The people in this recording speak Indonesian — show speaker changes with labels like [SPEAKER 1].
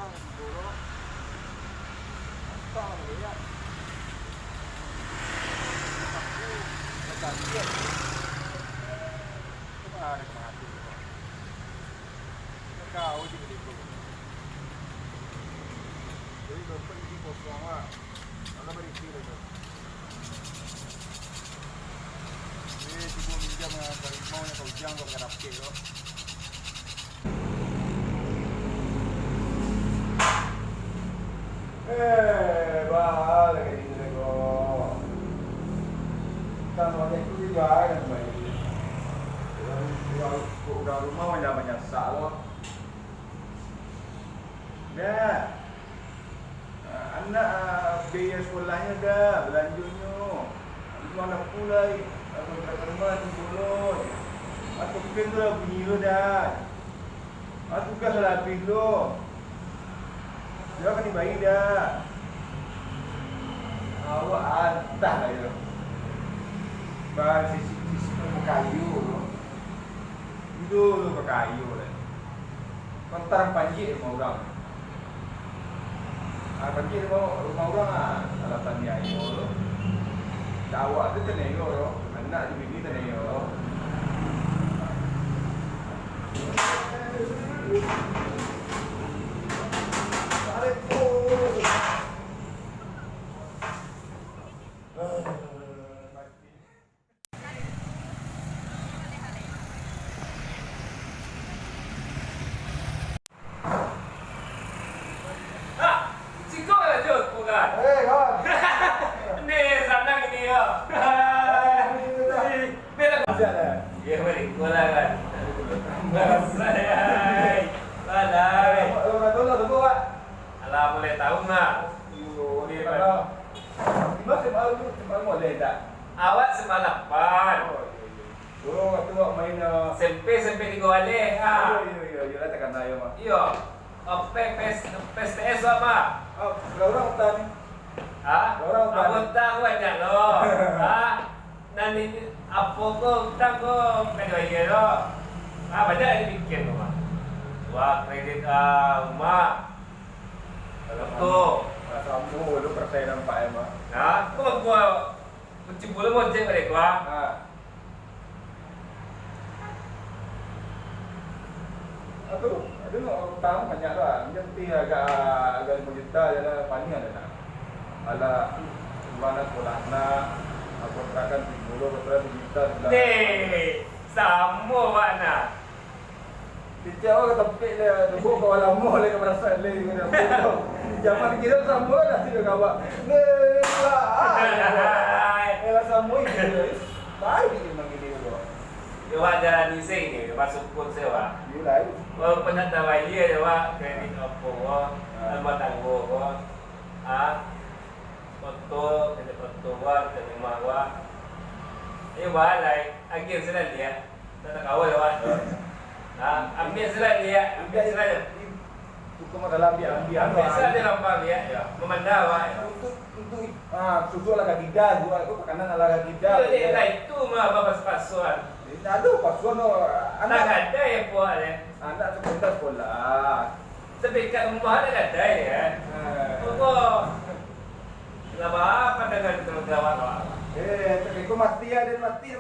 [SPEAKER 1] pulang siguro. Basta ya. Aku kejadian. Coba ada mati. Kau di situ. Jadi dompet di kosong ah. Ada berisi itu. Ini tiba minjam dari mau yang kau jang kau kerap kilo. Bahal kayak gitu kok. Kan waktu itu juga kan baik. Udah rumah banyak sak loh. Dah. Anak biaya sekolahnya dah, belanjanya. Mana pula aku kat rumah tu dulu. Aku mungkin tu dah bunyi lu dah. Aku kan salah habis lu. Dia kan dibayi dah. Awak antah lah itu. Bahan sisi kayu tu. Itu tu kayu lah. Kontar panji rumah orang. Panji rumah orang ah. Alatan dia itu. Awak tu tenayo lo. Anak di bini tenayo.
[SPEAKER 2] Ya balik bola kan. Balai. Balai. Alah boleh tahu enggak?
[SPEAKER 1] Ni kalau lima semalam boleh tak?
[SPEAKER 2] Awak semalapan.
[SPEAKER 1] Oh, waktu awak main
[SPEAKER 2] Sempe di gole. Ah.
[SPEAKER 1] Iya, lah tekan ayo mah.
[SPEAKER 2] Iyo. PES apa?
[SPEAKER 1] Oh, orang hutan ni.
[SPEAKER 2] Ah?
[SPEAKER 1] Orang hutan.
[SPEAKER 2] Abang tak banyak loh. Ah. Nanti apa ko tak ko kedua lo. Ah banyak dibikin rumah. Wah kredit rumah. Kalau tu,
[SPEAKER 1] Kamu lu percaya nampak emang.
[SPEAKER 2] nah, kau gua mencium mau cek balik gua.
[SPEAKER 1] Aduh utang banyak lah. Mesti agak 5 juta je lah. Paling ada nak. Ala mana sekolah anak. Aku kontrakan 10 juta.
[SPEAKER 2] Nih, sama mana?
[SPEAKER 1] Dia awak ketepik dia. Tunggu kau lama lagi merasa lagi kena buat. Zaman kira sama dah tidak kawak. Lah sama ini. Baik dia manggil dia.
[SPEAKER 2] Dewa jalan di sini, masuk pun sewa.
[SPEAKER 1] Dia lain.
[SPEAKER 2] Kalau pernah tahu dia dewa kredit apa gua, alma tangguh gua, foto, kredit foto gua, kredit rumah gua. Ini balai, akhir sudah dia, tak tahu dewa. Ambil sudah dia, ambil sudah.
[SPEAKER 1] Itu mah dalam dia
[SPEAKER 2] Ambil sudah dia lambang dia, memandang wah.
[SPEAKER 1] Untuk susu lah kaki dah, gua itu kanan lah kaki dah.
[SPEAKER 2] Itu mah bapak pasuan.
[SPEAKER 1] Aduh, pasuan
[SPEAKER 2] Tak ada ya buat ya.
[SPEAKER 1] anak sekolah sekolah.
[SPEAKER 2] Tapi kat rumah ada ya. Oh, lama apa dengan terus gawat?
[SPEAKER 1] Tapi kau mati ada mati.